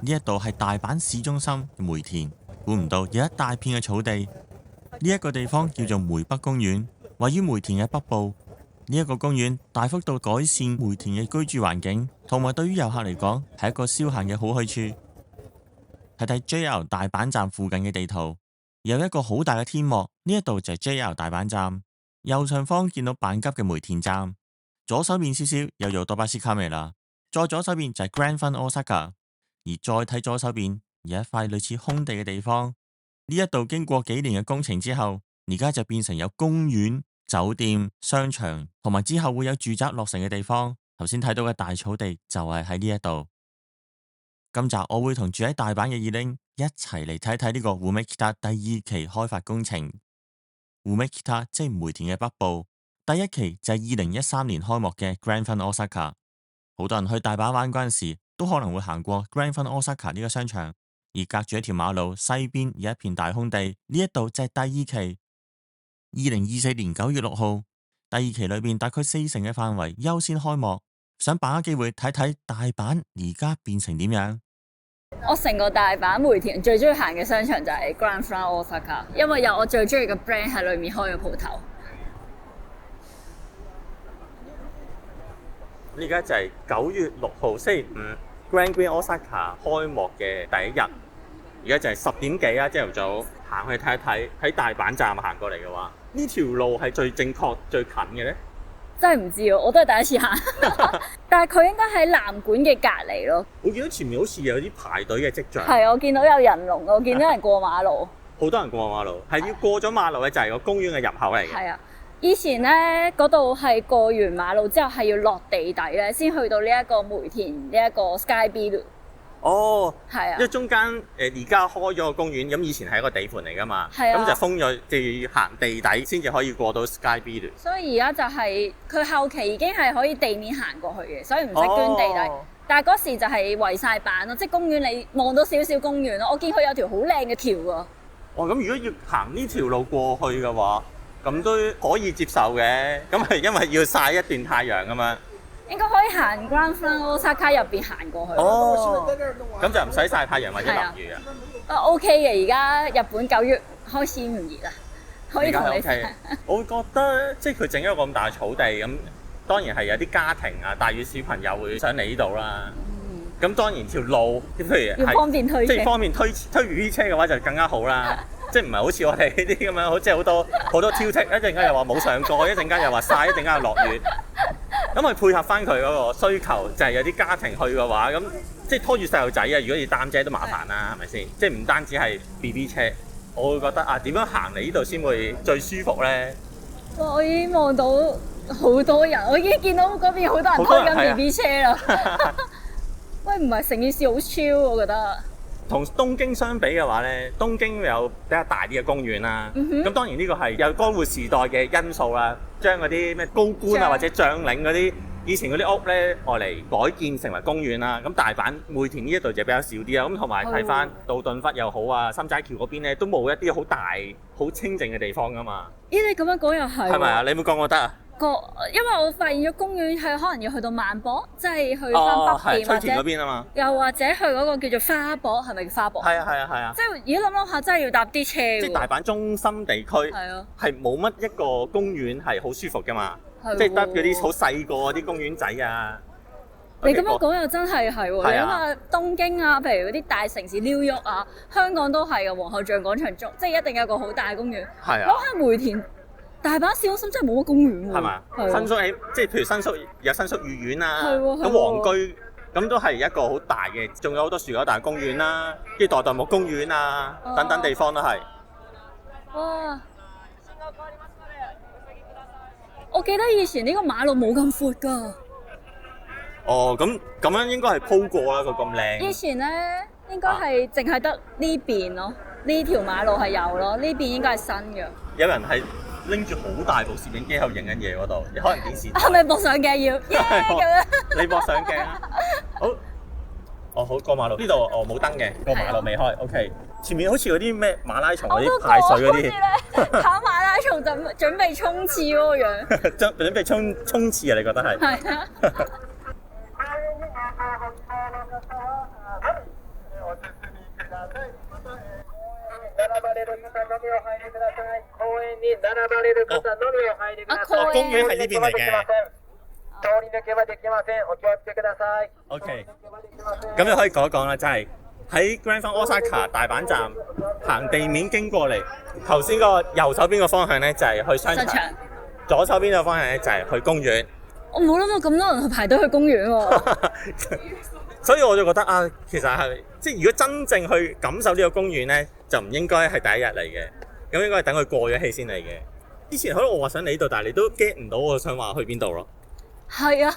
呢一度係大阪市中心嘅梅田，估唔到有一大片嘅草地。呢一個地方叫做梅北公園，位於梅田嘅北部。呢一個公園大幅度改善梅田嘅居住環境，同埋對於遊客嚟講係一個消閒嘅好去處。睇睇 JR 大阪站附近嘅地圖，有一個好大嘅天幕，呢一度就係 JR 大阪站。右上方見到阪急嘅梅田站，左手邊少少又有多巴斯卡梅啦，再左手邊就係 Grand Fund Osaka， 而再睇左手邊有一塊類似空地嘅地方。呢一度經過幾年嘅工程之後，而家就變成有公園、酒店、商場，同埋之後會有住宅落成嘅地方。頭先睇到嘅大草地就係喺呢一度。今集我會同住喺大阪嘅2Ling一齊嚟睇睇呢個 Umekita 第2期開發工程。Umekita 即係梅田嘅北部，第1期就係2013年開幕嘅 Grand Fund Osaka。好多人去大阪玩嗰陣時，都可能會行過 Grand Fund Osaka 呢個商場，而隔住一條馬路西邊有一片大空地，呢一度就係第2期。2024年9月6號，第2期裏邊大概40%嘅範圍優先開幕，想把握機會睇睇大阪而家變成點樣。我成個大阪梅田最中意行嘅商場就係 Grand Fund Osaka， 因為有我最中意嘅 brand 喺裏面開嘅鋪頭。呢家就係9月6號星期五 Grand Fund Osaka 開幕嘅第一日，而家就係10點幾啊，朝頭早行去睇一睇，喺大阪站行過嚟嘅話，呢條路係最正確最近嘅咧？真係唔知喎，我都係第一次行，但係佢應該喺南館嘅隔離咯。我見到前面好似有啲排隊嘅跡象。係，我見到有人龍，我見到人過馬路。好多人過馬路，係要過咗馬路嘅就係個公園嘅入口嚟嘅。係啊，以前咧嗰度係過完馬路之後係要落地底咧，先去到呢一個梅田呢一個 Sky View。哦，係啊，因為中間而家開咗個公園，咁以前係一個地盤嚟噶嘛，係啊，咁就封咗，就要行地底先至可以過到 Sky View。所以而家就係佢後期已經係可以地面行過去嘅，所以唔使捐地底。但係嗰時就係圍晒板咯，即係公園你望到少少公園咯。我見佢有條好靚嘅橋啊。哦，咁如果要行呢條路過去嘅話，咁都可以接受嘅。咁係因為要曬一段太陽啊嘛。應該可以行 Grand Fund Osaka 入邊行過去。哦，咁就唔使曬太陽或者落雨啊。OK 嘅，而家日本9月開始唔熱啦，可以同你食。我會覺得即係佢整一個咁大嘅草地，咁當然係有啲家庭啊帶住小朋友會想嚟呢度啦。咁當然條路，譬如要方便推車，即係方便推 BB 車嘅話就更加好啦。即係唔係好似我哋呢啲咁樣，即係好多挑剔，一陣間又話冇上過，一陣間又話曬，一陣間又落雨。咁佢配合翻佢嗰個需求，就係有啲家庭去嘅話，咁即係拖住細路仔啊！如果要擔遮都麻煩啦，係咪先？即係唔單止係 BB 車，我會覺得啊，點樣行嚟呢度先會最舒服咧？哇！我已經望到好多人，我已經見到嗰邊好多人推緊 BB 車啦。喂，唔係成件事好超，我覺得。同東京相比嘅話咧，東京有比較大啲嘅公園啦。咁當然呢個係有江戶時代嘅因素啦，將嗰啲咩高官啊或者將領嗰啲以前嗰啲屋咧，愛嚟改建成為公園啦。咁大阪梅田呢一度就比較少啲啦。咁同埋睇翻道頓堀又好啊，心齋橋嗰邊咧都冇一啲好大、好清靜嘅地方噶嘛。咦？你咁樣講又係？係咪啊？你有冇覺得啊？因為我發現咗公園係可能要去到萬博，即係去翻北邊或者嗰邊啊嘛，又或者去嗰個叫做花博，係咪叫花博？係啊。即係如果諗下，真係要搭啲車喎。即係大阪中心地區係冇乜一個公園係好舒服噶嘛，即係得嗰啲好細個嗰啲公園仔啊。你咁樣講又真係喎，你諗下東京啊，譬如嗰啲大城市 New York 啊，香港都係嘅，皇后像廣場中，即係一定有個好大嘅公園。係啊，諗下梅田。大阪市中心真係冇乜公園喎，係嘛？新宿即係譬如新宿有新宿御苑啊，咁皇居咁都係一個好大嘅，仲有好多樹有大公園啦，跟住代代木公園啊等等地方都係。哇！我記得以前呢個馬路冇咁闊㗎。哦，咁樣應該係鋪過啦，佢咁靚。以前咧應該係淨係得呢邊咯，呢條馬路係有咯，呢邊應該係新嘅。有人係拎住好大部攝影機喺度影緊嘢嗰度，可能電視。係咪駁相鏡要？你駁相鏡啊？好，好過馬路呢度冇燈嘅，個馬路未開。OK， 前面好似嗰啲咩馬拉松嗰啲排水嗰啲，跑馬拉松就準備衝刺嗰個樣。準備衝刺啊？你覺得係？係啊。公園係呢邊嚟嘅。OK， 咁你可以講一講啦，就係喺 Grand Fun Osaka 大阪站行地面經過嚟，頭先個右手邊個方向咧就係去商場，左手邊個方向咧就係去公園。我冇諗到咁多人去排隊去公園喎。所以我就覺得啊，其實係即係如果真正去感受呢個公園咧，就唔應該係第一日嚟嘅，咁應該係等佢過咗氣先嚟嘅。之前可能我話想嚟呢度，但係你都 get 唔到我想話去邊度咯。係啊，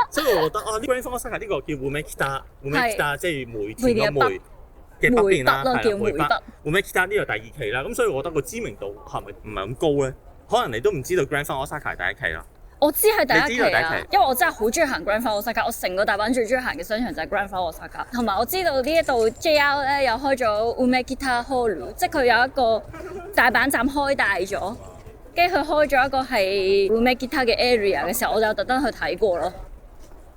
所以我覺得啊，呢 Grand Fun Osaka 呢個叫 Umekita， 即係梅田個梅嘅北邊啦，係啦，梅北 Umekita 呢個第二期啦。咁所以我覺得個知名度係咪唔係咁高咧？可能你都唔知道 Grand Fun Osaka 係第一期啦。我知係第一期你知道第一啊期，因為我真係好中意行 Grand Fun Osaka，我成個大阪最中意行嘅商場就係 Grand Fun Osaka，同埋我知道呢一度 JR 咧又開咗 Umekita Hall， 即係佢有一個大阪站開大咗，跟住佢開咗一個係 Umekita 嘅 area 嘅時候，我就特登去睇過咯。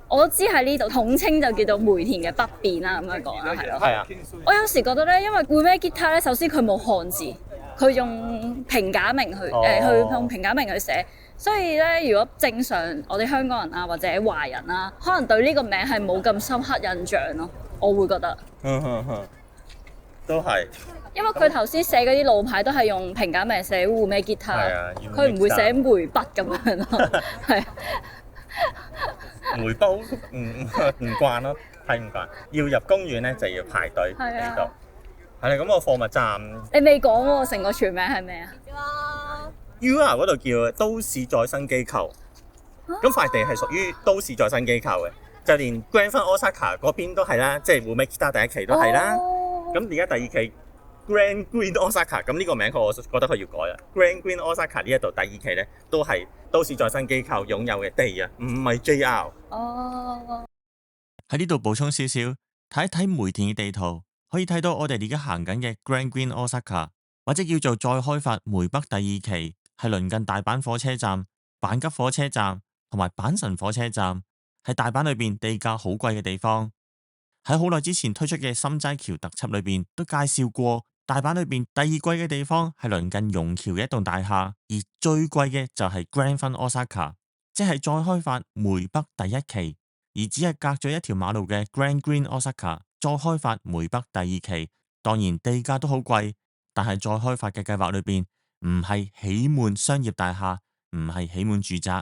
我都知喺呢度統稱就叫做梅田嘅北邊啦，咁樣講啦，係咯。係啊，我有時覺得咧，因為 Umekita 咧，首先佢冇漢字，佢用平假名去去用平假名去寫。所以咧，如果正常我哋香港人啊或者華人啊，可能對呢個名係冇咁深刻印象咯，我會覺得。都係。因為佢頭先寫嗰啲路牌都係用平假名寫 Umekita，佢唔會寫梅北咁樣咯，係。梅北唔慣咯，睇唔慣。要入公園咧就要排隊嚟到。係啦，咁個貨物站。你未講喎，成個全名係咩啊？UR 嗰度叫都市再生機構，咁塊地係屬於都市再生機構嘅，就連 Grand Fun Osaka 嗰邊都係啦，即係 Umekita 第一期都係啦。咁而家第二期 Grand Green Osaka， 咁呢個名我覺得佢要改啦。Grand Green Osaka 呢一度第二期咧都係都市再生機構擁有嘅地啊，唔係 JR。喺呢度補充少少，睇一睇梅田嘅地圖，可以睇到我哋而家行緊嘅 Grand Green Osaka， 或者叫做再開發梅北第二期。係鄰近大阪火車站、阪急火車站同埋阪神火車站，喺大阪裏邊地價好貴嘅地方。喺好耐之前推出嘅心齋橋特輯裏邊都介紹過，大阪裏邊第二貴嘅地方係鄰近榕橋嘅一棟大廈，而最貴嘅就係 Grand Fun Osaka， 即係再開發梅北第一期，而只係隔咗一條馬路嘅 Grand Green Osaka 再開發梅北第二期。當然地價都好貴，但係再開發嘅計劃裏邊，唔係起滿商業大廈，唔係起滿住宅，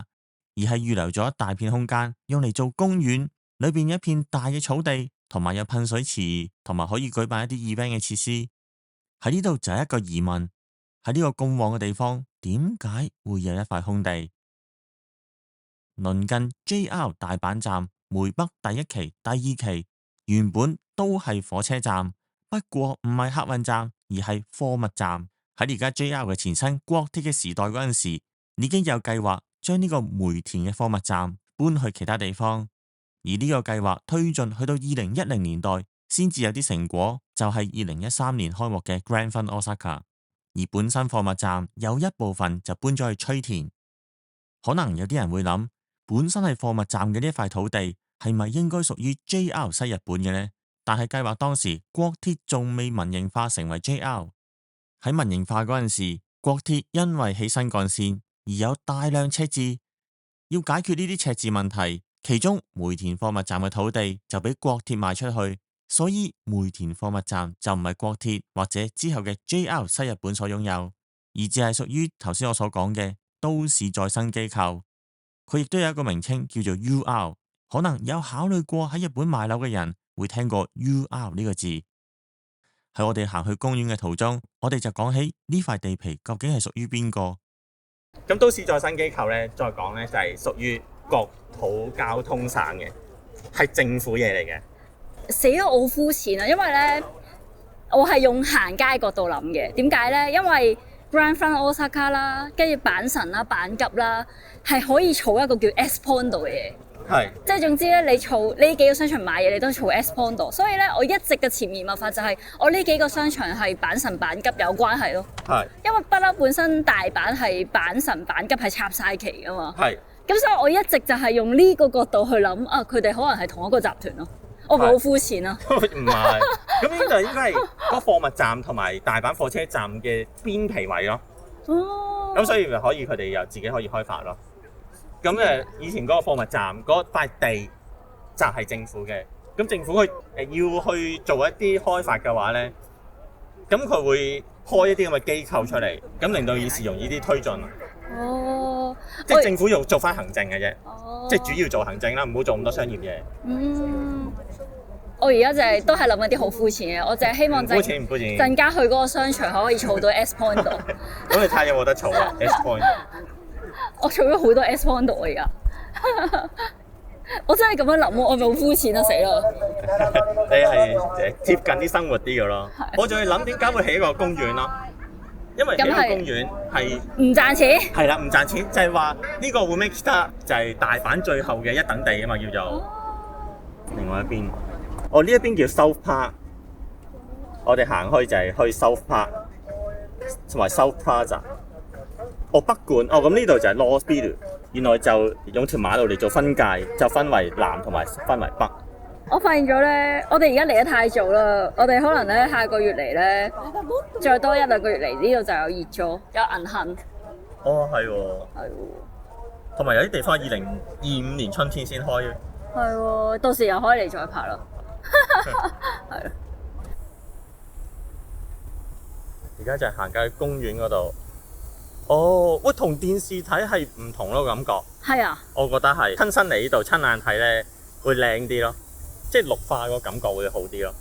而係預留咗一大片空間用嚟做公園，裏邊有一片大嘅草地，同埋有噴水池，同埋可以舉辦一啲 event 嘅設施。喺呢度就係一個疑問，喺呢個咁旺嘅地方，點解會有一塊空地？鄰近 JR 大阪站梅北第一期、第二期原本都係火車站，不過唔係客運站，而係貨物站。喺而家 JR 嘅前身國鐵嘅時代嗰陣時，已經有計劃將呢個梅田嘅貨物站搬去其他地方，而呢個計劃推進去到2010年代先至有啲成果，就係2013年開幕嘅 Grand Fun Osaka。而本身貨物站有一部分就搬咗去吹田。可能有啲人會諗，本身係貨物站嘅呢一塊土地係咪應該屬於 JR 西日本嘅呢？但係計劃當時國鐵仲未民營化成為 JR。喺民營化嗰陣時，國鐵因為起新幹線而有大量赤字，要解決呢啲赤字問題，其中梅田貨物站嘅土地就俾國鐵賣出去，所以梅田貨物站就唔係國鐵或者之後嘅 JR 西日本所擁有，而只係屬於頭先我所講嘅都市再生機構。佢亦都有一個名稱叫做 UR， 可能有考慮過喺日本買樓嘅人會聽過 UR 呢個字。喺我哋行去公園嘅途中，我哋就講起呢塊地皮究竟係屬於邊個？咁都市再生機構咧，再講咧就係屬於國土交通省嘅，係政府嘢嚟嘅。死咗我好膚淺啊！因為咧，我係用行街角度諗嘅。點解咧？因為 Grand Fun Osaka 啦，跟住阪神啦、阪急啦，係可以儲一個叫 S Point 嘅嘢。係，即係總之咧，你儲呢幾個商場買嘢，你都儲 S Point， 所以咧，我一直嘅潛移默化就係我呢幾個商場係阪神阪急有關係咯。係，因為不嬲本身大阪係阪神阪急係插晒旗噶嘛。係，咁所以我一直就係用呢個角度去諗啊，佢哋可能係同一個集團咯。我咪好膚淺啊！唔係，咁呢度應該係嗰貨物站同埋大阪火車站嘅邊皮位咯。哦，咁所以咪可以佢哋又自己可以開發咯。咁以前嗰個貨物站嗰塊地就係政府嘅，咁政府佢要去做一啲開發嘅話咧，咁佢會開一啲咁嘅機構出嚟，咁令到件事容易啲推進。哦，即係政府要做翻行政嘅啫，哦，即係主要做行政啦，唔好做咁多商業嘢。我而家就係都係諗緊啲好膚淺嘅，我就係希望唔膚淺唔膚淺。陣間去嗰個商場可以儲到 S point 度。咁你睇下有冇得儲啊 ？S point。我儲咗好多 S point 度啊！而家我真係咁樣諗喎，我咪好膚淺啊！死啦！你係貼近啲生活啲嘅咯。我仲要諗點解會起一個公園咯，因為起一個公園係唔賺錢。係啦，唔賺錢就係話呢個 Umekita 就係大阪最後嘅一等地啊嘛，叫做。另外一邊，呢一邊叫 South Park， 我哋行開就係去 South Park 同埋 South Plaza。北館，咁呢度就係 North Bill， 原來就用條馬路嚟做分界，就分為南同埋分為北。我發現咗咧，我哋而家嚟得太早啦，我哋可能咧下個月嚟咧，再多一兩個月嚟呢度就有熱咗，有銀杏。係喎。係喎。同埋有啲地方2025年春天先開。係喎，到時又可以嚟再拍啦。係咯。而家就係行緊去公園嗰度。喂，同電視睇係唔同咯，感覺。係啊。我覺得係親身嚟呢度親眼睇咧，會靚啲咯，即係綠化個感覺會好啲咯。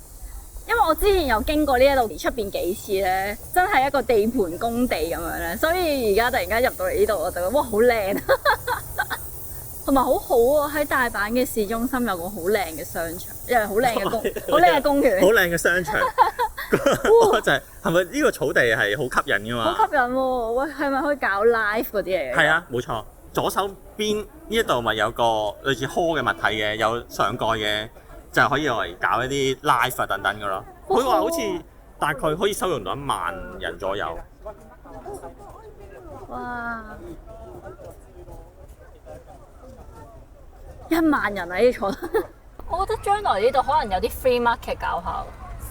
因為我之前有經過呢一度出邊幾次咧，真係一個地盤工地咁樣咧，所以而家突然間入到嚟呢度，我就覺得哇好靚，同埋好好啊！喺大阪嘅市中心有個好靚嘅商場，又係好靚嘅好靚嘅公園，好靚嘅商場。就係咪呢個草地係好吸引㗎嘛？好吸引喎！喂，係咪可以搞 live 嗰啲嚟？係啊，冇錯。左手邊呢一度咪有個類似殼嘅物體嘅，有上蓋嘅，就可以用嚟搞一啲 live 啊等等㗎咯。佢話好似大概可以收容到1萬人左右。哇！1萬人啊！呢坐，我覺得將來呢度可能有啲 free market 搞下。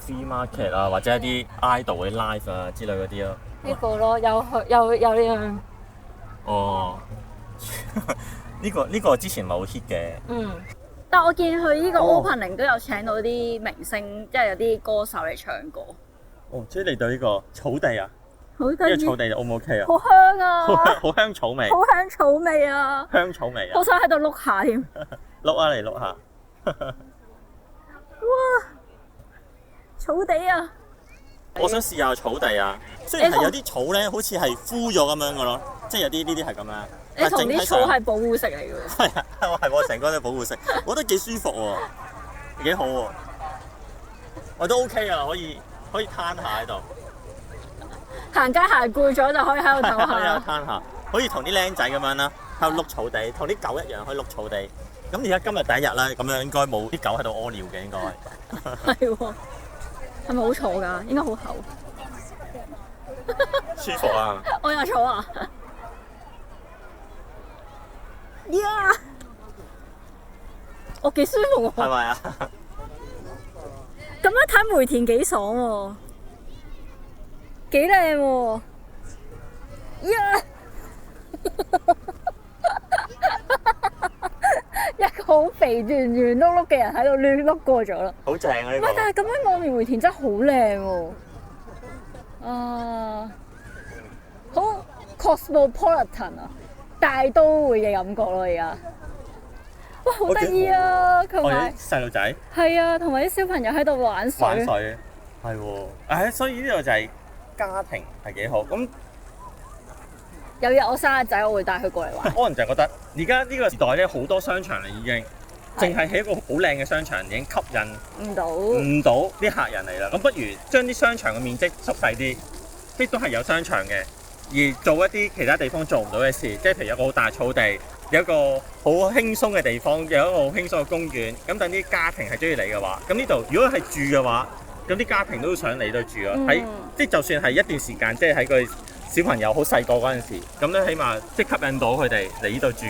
free market 啊，或者一啲 idol 嘅 live 啊之類嗰啲咯。呢個咯，有呢樣。呢個之前咪好 hit 嘅。但我見佢呢個 opening 都有請到啲明星，即係有啲歌手嚟唱歌。即係嚟到呢個草地啊！好得意。呢個草地 O 唔 OK 啊？好香啊！好香草味。好香草味啊！香草味啊！好想喺度碌下添。碌啊嚟碌下。哇！草地啊！我想試下草地啊！雖然係有啲草咧，好似係枯咗咁樣嘅咯，即係有啲呢啲係咁樣。你同啲草係保護色嚟嘅喎。係啊，係喎，成個都係保護色，我覺得幾舒服喎，幾好喎。我都 OK 啊，可以攤下喺度。行街行攰咗就可以喺度唞係啊，下。攤下，可以同啲僆仔咁樣啦，喺度碌草地，同啲狗一樣可以碌草地。咁而家今日第一日啦，咁樣應該冇啲狗喺度屙尿嘅應該。係喎。係咪好坐㗎？應該好厚。舒服啊！我又坐啊！呀！我幾舒服喎。係咪啊？咁樣睇梅田幾爽喎，幾靚喎！呀！一個好肥圓圓碌碌嘅人喺度亂碌過咗啦。好正啊！呢個。唔係，但係咁樣望梅田真係好靚喎。好 cosmopolitan 啊，大都會嘅感覺咯而家。哇，好得意啊！同埋細路仔。係啊，同埋啲小朋友喺度玩水。玩水，係喎。所以呢度就係家庭係幾好。咁有日我生日仔，我會帶佢過嚟玩。可能就係覺得而家呢個時代咧，好多商場啦已經，淨係起一個好靚嘅商場已經吸引唔到啲客人嚟啦。咁不如將啲商場嘅面積縮細啲，即都係有商場嘅，而做一啲其他地方做唔到嘅事，即係譬如有個好大草地，有一個好輕鬆嘅地方，有一個好輕鬆嘅公園。咁等啲家庭係中意嚟嘅話，咁呢度如果係住嘅話，咁啲家庭都想嚟到住咯。喺即係就算係一段時間，即係喺佢小朋友好細個嗰陣時，咁咧起碼即係吸引到佢哋嚟呢度住。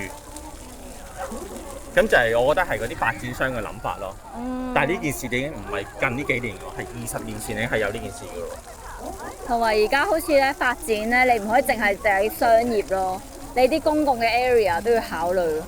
咁就係我覺得係嗰啲發展商嘅諗法咯。嗯，但係呢件事已經唔係近呢幾年喎，係20年前已經係有呢件事嘅喎。同埋而家好似咧發展咧，你唔可以淨係商業咯，你啲公共嘅 area 都要考慮咯。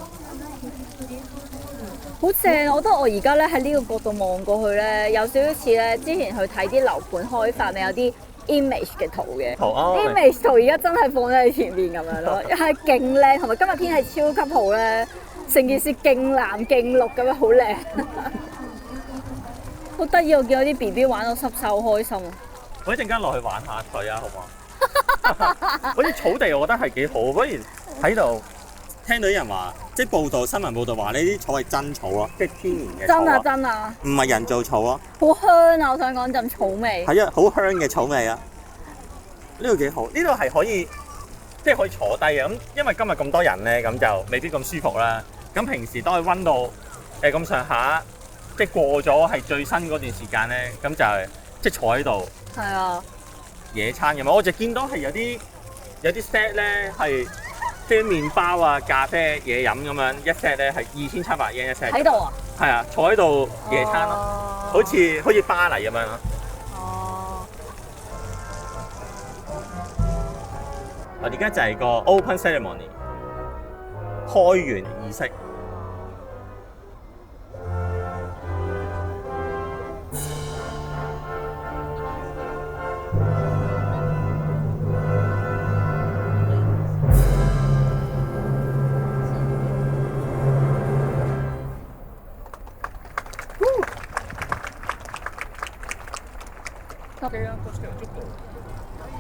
好正，我覺得我而家咧喺呢個角度望過去咧，有少少似咧之前去睇啲樓盤開發，咪有啲 image 嘅圖嘅。image 圖而家真係放喺你前面咁樣咯，係勁靚，同埋今日天氣超級好咧，成件事勁藍勁綠咁樣，好靚。好得意，我見到啲 BB 玩到濕手，好開心啊！我一陣間落去玩下佢啊，好唔好？嗰啲草地我覺得係幾好，不如喺度聽到啲人話，即係新聞報道話呢啲草係真草啊，即係天然嘅草啊。真啊真啊！唔係人造草啊。好香啊！我想講陣草味。係啊，好香嘅草味啊！呢度幾好，呢度係可以即係可以坐低嘅。咁因為今日咁多人咧，咁就未必咁舒服啦。咁平時當佢温度咁上下，即係過咗係最新嗰段時間咧，咁就係即係坐喺度。係啊。野餐咁啊！我就見到係有啲 set 咧係即係麵包啊、咖啡、嘢飲咁樣一 set 咧係2700 yen 一 set。喺度啊？係啊，坐喺度野餐咯，好似巴黎咁樣咯。哦。我而家就係個 open ceremony 開園儀式。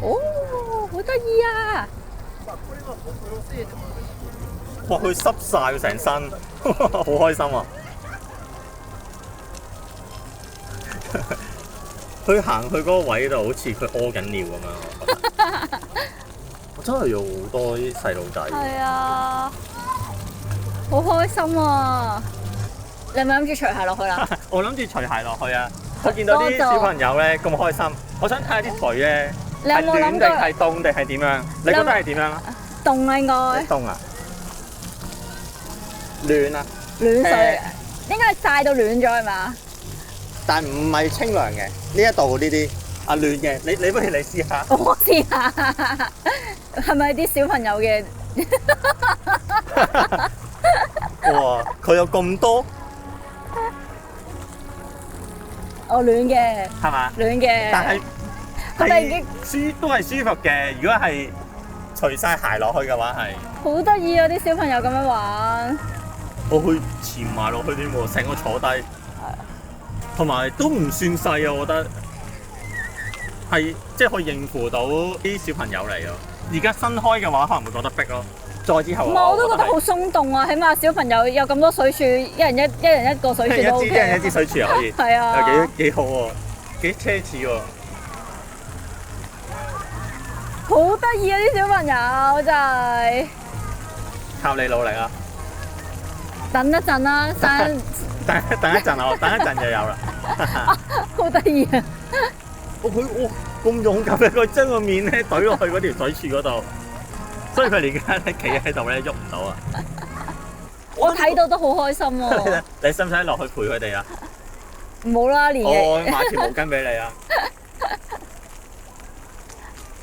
哦，好得意啊！哇！佢濕晒成身，好開心啊！佢行去嗰個位度，好似佢屙緊尿咁樣。我真係有好多啲細路仔。係啊，好開心啊！你係咪諗住除鞋落去啦？我諗住除鞋落去啊！我見到啲小朋友咧咁開心，我想睇下啲水咧係暖定係凍定係點樣？你覺得係點樣啊？凍應該。凍啊！暖啊！暖水，應該係曬到暖咗係嘛？但唔係清涼嘅，呢一度呢啲啊暖嘅，你不如你試下。我試下，係咪啲小朋友嘅？哇！佢有咁多。我暖嘅，係嘛？暖嘅，但係佢哋已經都係舒服嘅。如果係除晒鞋落去嘅話，係好得意啊！啲小朋友咁樣玩，我去潛埋落去添喎，成個坐低，同埋都唔算細啊！我覺得係即係可以應付到啲小朋友嚟咯。而家新開嘅話，可能會覺得逼咯。再之後我都覺得好鬆動啊！起碼小朋友有咁多水柱，一人一個水柱都 OK。一人一支水柱可以，係啊，又幾好喎，幾奢侈喎。好得意啊！啲小朋友真係靠你努力啊！等一陣啦，等一陣啊，等一陣就有啦。好得意啊！佢咁勇敢嘅，佢將個面咧懟落去嗰條水柱嗰度。所以佢而家咧企喺度咧喐唔到啊！我睇到都好開心喎。你使唔使落去陪佢哋啊？唔好啦，連我買條毛巾俾你啊！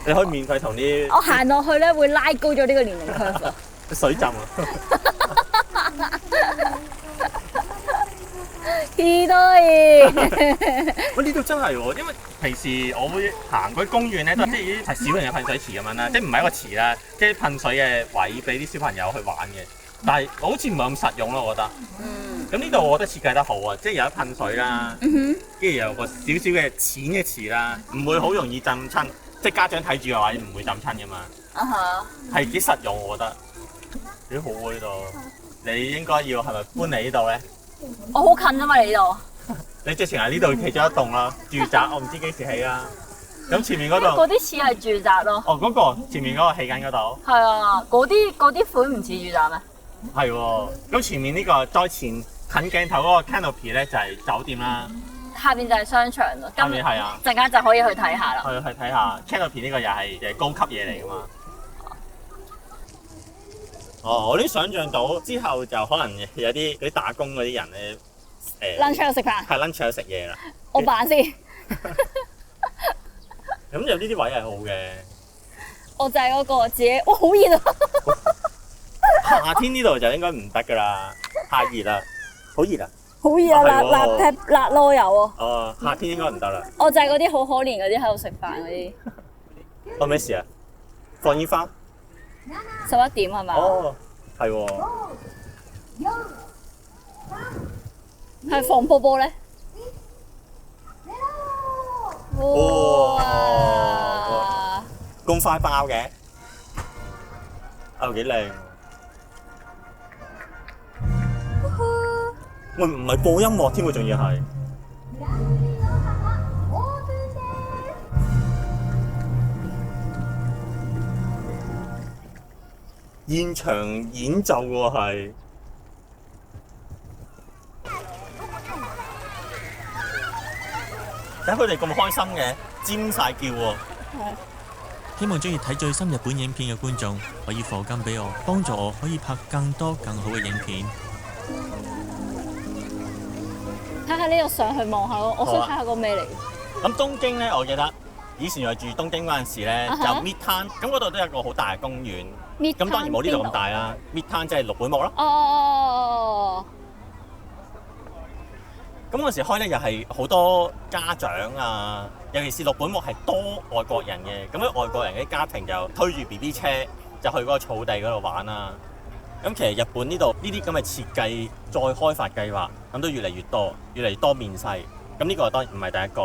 你可以免費同啲我行落去咧會拉高咗呢個年齡區。水浸啊！幾多嘢？喂，呢度真係喎，因為平時我會行嗰啲公園咧，都即係啲小型嘅噴水池咁樣啦，即係唔係一個池啦，即係噴水嘅位俾啲小朋友去玩嘅。但係好似唔係咁實用咯，我覺得。咁呢度我覺得設計得好啊，即係有得噴水啦，跟住有個少少嘅淺嘅池啦，唔會好容易浸親，即係家長睇住嘅話唔會浸親噶嘛。係幾實用，我覺得幾好喎呢度。你應該要係咪搬嚟呢度咧？我好近啊嘛，你呢度。你直情喺呢度其中一棟啦，住宅我唔知幾時起啦。咁前面嗰度嗰啲似係住宅咯。哦，嗰個前面嗰個起緊嗰度。係啊，嗰啲款唔似住宅咩？係喎，咁前面呢個再前近鏡頭嗰個 canopy 咧就係酒店啦。下邊就係商場咯。下面係啊。陣間就可以去睇下啦。去睇下 canopy 呢個又係高級嘢嚟㗎嘛。哦，我都想像到之後就可能有啲嗰啲打工嗰啲人咧lunch 喺度食飯，係 lunch 喺度食嘢啦。我扮先。咁有呢啲位係好嘅。我就係嗰個自己，哇好熱啊！夏天呢度就應該唔得㗎啦，太熱啦，好熱啊！好熱啊！辣係喎辣劈辣囉柚啊！哦，夏天應該唔得啦。我就係嗰啲好可憐嗰啲喺度食飯嗰啲。哦，咩事啊？放煙花？ 11點係嘛？哦，係喎。係放波波咧？哇！咁快爆嘅？哦，幾靚。喂，唔係播音樂添喎，仲要係。現場演奏喎係。睇佢哋咁開心嘅，尖晒叫喎。希望中意睇最新日本影片嘅觀眾可以課金俾我，幫助我可以拍更多更好嘅影片。睇下呢度上去望下咯，我想睇下個咩嚟。咁東京咧，我記得以前我住東京嗰陣時咧，就 Midtown，咁嗰度都有個好大嘅公園。咁當然冇呢度咁大啦。Midtown 即係六本木咯。哦。咁嗰時開咧又係好多家長啊，尤其是六本木係多外國人嘅，咁啲外國人嘅家庭就推住 BB 車就去嗰個草地嗰度玩啦。咁其實日本呢度呢啲咁嘅設計再開發計劃，咁都越嚟越多，越嚟越多面世。咁呢個當然唔係第一個。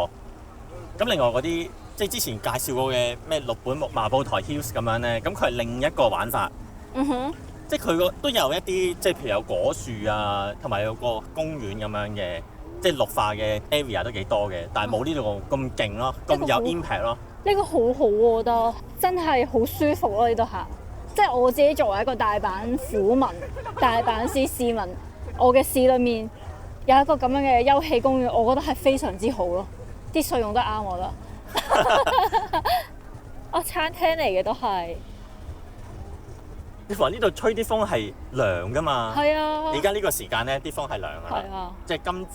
咁另外嗰啲即係之前介紹過嘅咩六本木麻布台 Hills 咁樣咧，咁佢係另一個玩法。嗯哼。即係佢都有一啲即係譬如有果樹啊，同埋有個公園咁樣嘅。即係綠化嘅 area 都幾多嘅，但係冇呢度咁勁咯，咁有 impact 咯。呢個好好，我覺得真係好舒服咯！呢度行，即係我自己作為一個大阪府民、大阪市市民，我嘅市裏面有一個咁樣嘅休憩公園，我覺得係非常之好咯。啲水用得啱，我覺得。哦，餐廳嚟嘅都係。你話呢度吹啲風係涼㗎嘛？係啊！而家呢個時間咧，啲風係涼㗎啦。係啊！即係今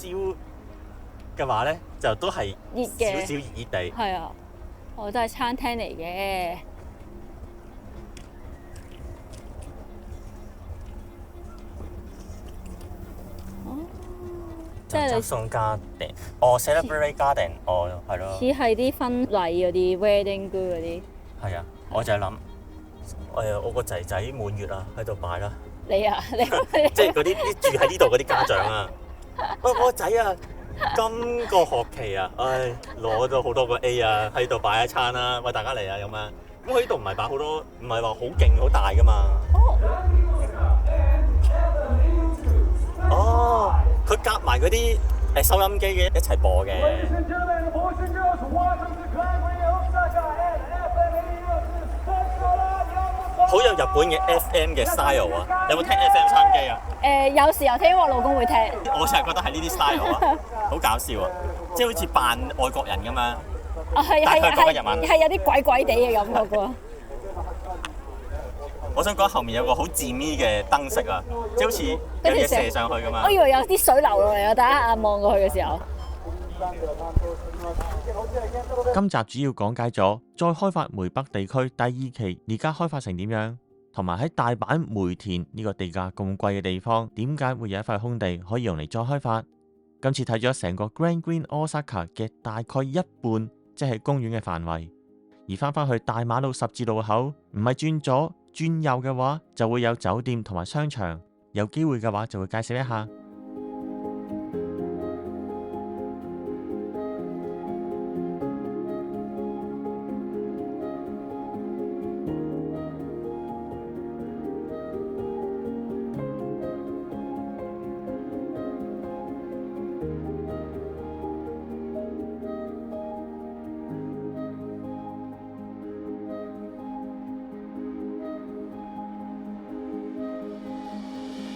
朝嘅話咧，就都係熱嘅，少少熱熱地。係啊！我都係餐廳嚟嘅。即係送 garden， celebrate garden， 係咯。似係啲婚禮嗰啲 wedding 嗰啲。係啊，我就係諗。我個仔仔滿月啊，喺度擺啦。你啊，你即係嗰啲住喺呢度嗰啲家長啊。喂，我個仔啊，今個學期啊，攞咗好多個 A 啊，喺度擺一餐啦。喂，大家嚟啊，咁啊。咁佢呢度唔係擺好多，唔係話好勁好大噶嘛。哦，佢夾埋嗰啲收音機嘅一齊播嘅。好有日本嘅 FM 嘅 style 啊！有冇聽 FM 收音機啊？有時候聽，我老公會聽。我成日覺得係呢啲 style 啊，好搞笑啊！即係好似扮外國人咁樣。啊，係但係佢講緊日文。係有啲鬼鬼地嘅感覺㗎。我想講後面有個好漸咪嘅燈飾啊，即係好似有嘢射上去㗎嘛。我以為有啲水流落嚟啊！第一眼望過去嘅時候。今集主要講解咗再開發梅北地區第2期而家開發成點樣，同埋喺大阪梅田呢個地價咁貴嘅地方，點解會有一塊空地可以用嚟再開發。今次睇咗成個 Grand Green Osaka 嘅大概一半，即係公園嘅範圍。而翻去大馬路十字路口，唔係轉左轉右嘅話，就會有酒店同埋商場。有機會嘅話，就會介紹一下。